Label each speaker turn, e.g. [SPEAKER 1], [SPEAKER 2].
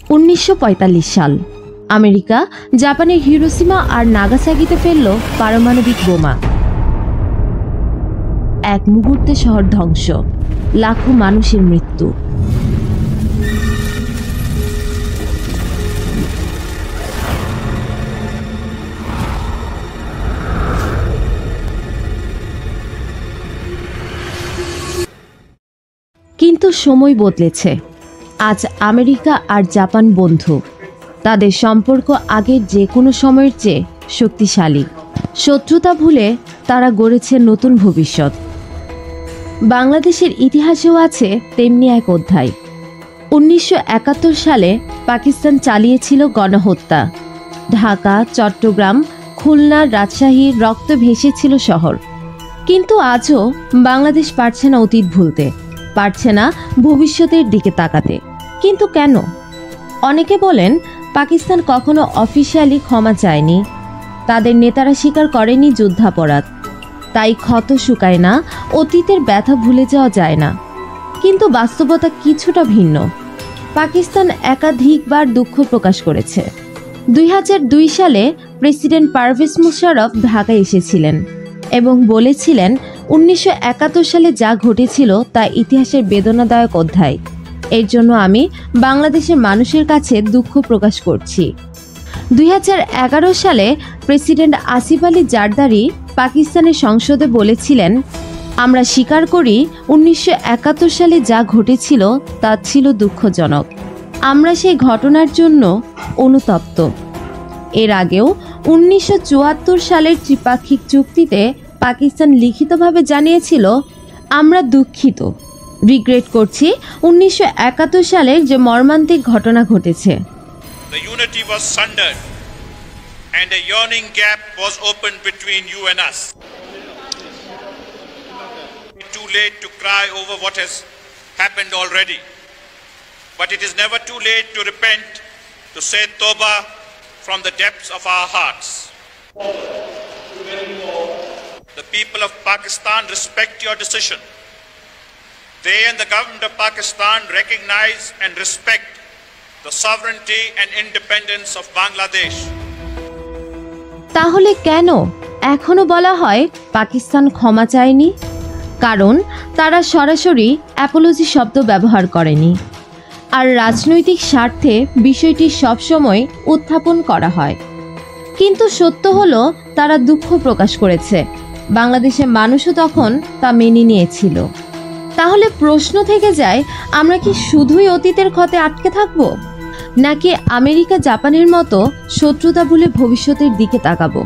[SPEAKER 1] 1945 সাল। আমেরিকা জাপানের হিরোশিমা আর নাগাসাকিতে ফেলল পারমাণবিক বোমা। এক মুহূর্তে শহর ধ্বংস, লাখো মানুষের মৃত্যু। কিন্তু সময় বদলেছে। আজ আমেরিকা আর জাপান বন্ধু। তাদের সম্পর্ক আগের যে কোনো সময়ের চেয়ে শক্তিশালী। শত্রুতা ভুলে তারা গড়েছে নতুন ভবিষ্যৎ। বাংলাদেশের ইতিহাসেও আছে তেমনি এক অধ্যায়। 1971 সালে পাকিস্তান চালিয়েছিল গণহত্যা। ঢাকা, চট্টগ্রাম, খুলনা, রাজশাহীর রক্ত ভেসেছিল শহর। কিন্তু আজও বাংলাদেশ পারছে না অতীত ভুলতে, পারছে না ভবিষ্যতের দিকে তাকাতে। কিন্তু কেন? অনেকে বলেন পাকিস্তান কখনো অফিসিয়ালি ক্ষমা চায়নি, তাদের নেতারা স্বীকার করেনি যুদ্ধাপরাধ, তাই ক্ষত শুকায় না, অতীতের ব্যথা ভুলে যাওয়া যায় না। কিন্তু বাস্তবতা কিছুটা ভিন্ন। পাকিস্তান একাধিকবার দুঃখ প্রকাশ করেছে। 2002 সালে প্রেসিডেন্ট পারভেজ মুশারফ ঢাকায় এসেছিলেন এবং বলেছিলেন 1971 সালে যা ঘটেছিল তা ইতিহাসের বেদনাদায়ক অধ্যায়। এর জন্য আমি বাংলাদেশের মানুষের কাছে দুঃখ প্রকাশ করছি। 2011 সালে প্রেসিডেন্ট আসিফ আলী জারদারি পাকিস্তানের সংসদে বলেছিলেন, আমরা স্বীকার করি 1971 সালে যা ঘটেছিল তা ছিল দুঃখজনক। আমরা সেই ঘটনার জন্য অনুতপ্ত। এর আগেও 1974 সালের ত্রিপাক্ষিক চুক্তিতে পাকিস্তান লিখিতভাবে জানিয়েছিল, আমরা দুঃখিত, রিগ্রেট করছি 1971 সালের যে মর্মান্তিক ঘটনা ঘটেছে।
[SPEAKER 2] The unity was sundered and a yawning gap was opened between you and us. Too late to cry over what has happened already, but it is never too late to repent, to say Tawbah from the depths of our hearts. The people of Pakistan respect your decision. They and the government of Pakistan recognize and respect the sovereignty and independence of Bangladesh.
[SPEAKER 1] তাহলে কেন এখনো বলা হয় পাকিস্তান ক্ষমা চায়নি? কারণ তারা সরাসরি অ্যাপোলজি শব্দ ব্যবহার করেনি, আর রাজনৈতিক স্বার্থে বিষয়টি সবসময় উত্থাপন করা হয়। কিন্তু সত্য হলো তারা দুঃখ প্রকাশ করেছে, বাংলাদেশের মানুষও তখন তা মেনে নিয়েছিল। তাহলে প্রশ্ন থেকে যায়, আমরা কি শুধুই অতীতের ক্ষতে আটকে থাকব, নাকি আমেরিকা জাপানের মতো শত্রুতা ভুলে ভবিষ্যতের দিকে তাকাবো?